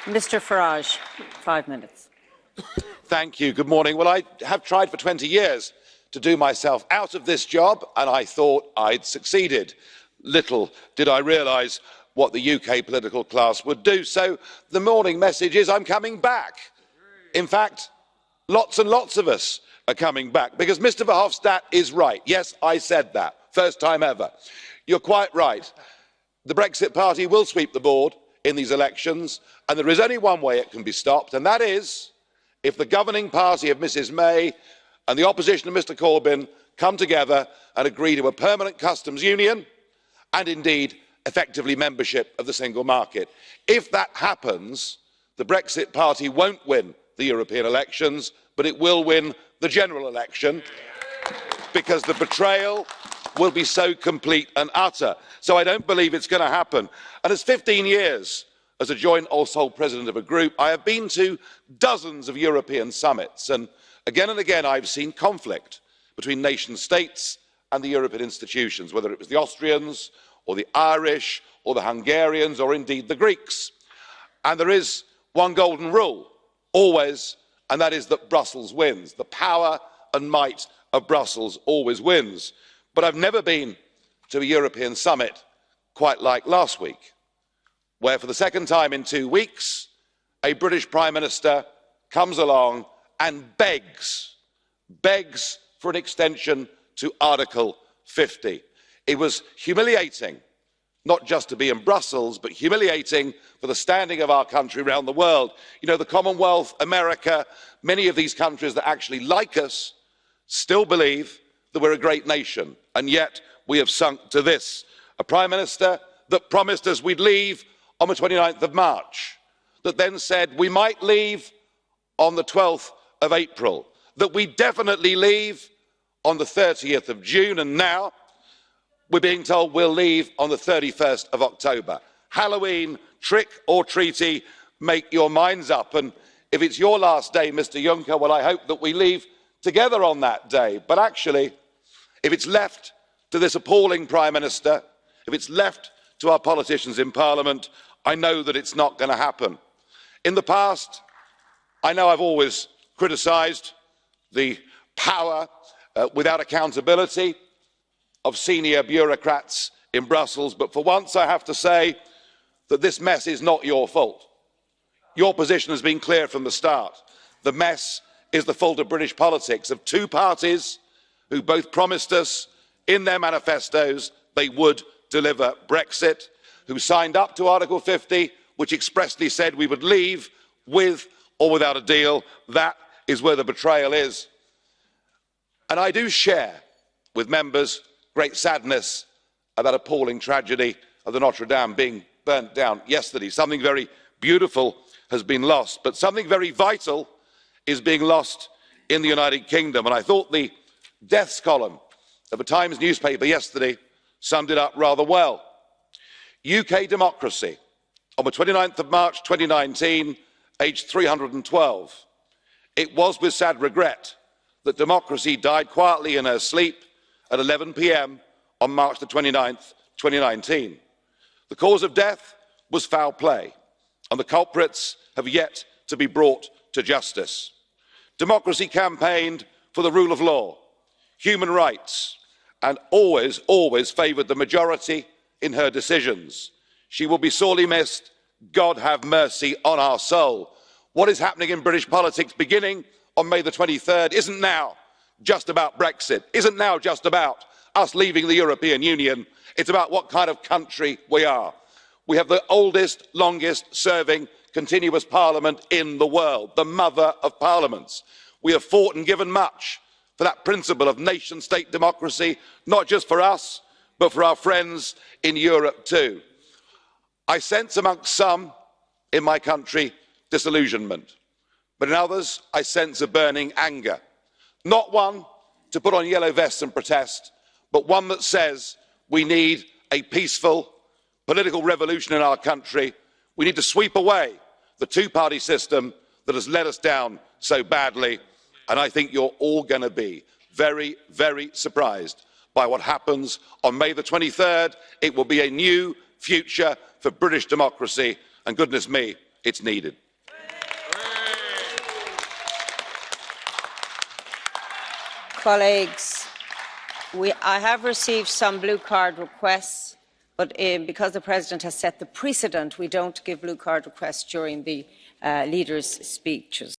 Mr Farage, 5 minutes. Thank you. Good morning. Well, I have tried for 20 years to do myself out of this job, and I thought I'd succeeded. Little did I realise what the UK political class would do. So the morning message is I'm coming back. In fact, lots and lots of us are coming back, because Mr Verhofstadt is right. Yes, I said that. First time ever. You're quite right. The Brexit Party will sweep the board in these elections, and there is only one way it can be stopped, and that is if the governing party of Mrs May and the opposition of Mr Corbyn come together and agree to a permanent customs union and indeed effectively membership of the single market. If that happens, the Brexit Party won't win the European elections, but it will win the general election, because the betrayal will be so complete and utter. So I don't believe it's going to happen. And as 15 years as a joint or sole president of a group, I have been to dozens of European summits, and again I've seen conflict between nation states and the European institutions, whether it was the Austrians or the Irish or the Hungarians or indeed the Greeks. And there is one golden rule, always, and that is that Brussels wins. The power and might of Brussels always wins. But I've never been to a European summit quite like last week, where for the second time in 2 weeks, a British Prime Minister comes along and begs for an extension to Article 50. It was humiliating, not just to be in Brussels, but humiliating for the standing of our country around the world. You know, the Commonwealth, America, many of these countries that actually like us still believe that we're a great nation, and yet we have sunk to this. A Prime Minister that promised us we'd leave on the 29th of March, that then said we might leave on the 12th of April, that we definitely leave on the 30th of June, and now we're being told we'll leave on the 31st of October. Halloween, trick or treaty, make your minds up. And if it's your last day, Mr Juncker, well, I hope that we leave together on that day. But actually, if it's left to this appalling Prime Minister, if it's left to our politicians in Parliament, I know that it's not going to happen. In the past, I know I've always criticised the power without accountability of senior bureaucrats in Brussels, but for once I have to say that this mess is not your fault. Your position has been clear from the start. The mess is the fault of British politics, of two parties who both promised us in their manifestos they would deliver Brexit, who signed up to Article 50, which expressly said we would leave with or without a deal. That is where the betrayal is. And I do share with members great sadness about appalling tragedy of the Notre Dame being burnt down yesterday. Something very beautiful has been lost, but something very vital is being lost in the United Kingdom. And I thought the deaths column of the Times newspaper yesterday summed it up rather well. UK democracy on the 29th of March 2019, aged 312. It was with sad regret that democracy died quietly in her sleep at 11 p.m. on March the 29th, 2019. The cause of death was foul play, and the culprits have yet to be brought to justice. Democracy campaigned for the rule of law, human rights, and always favoured the majority in her decisions. She will be sorely missed. God have mercy on our soul. What is happening in British politics beginning on May the 23rd isn't now just about Brexit, isn't now just about us leaving the European Union. It's about what kind of country we are. We have the oldest, longest serving continuous parliament in the world, the mother of parliaments. We have fought and given much for that principle of nation-state democracy, not just for us, but for our friends in Europe too. I sense amongst some in my country disillusionment, but in others I sense a burning anger. Not one to put on yellow vests and protest, but one that says we need a peaceful political revolution in our country. We need to sweep away the two-party system that has let us down so badly, and I think you're all going to be very, very surprised by what happens on May the 23rd. It will be a new future for British democracy, and goodness me, it's needed. Colleagues, I have received some blue card requests, but because the President has set the precedent, we don't give blue card requests during the leaders' speeches.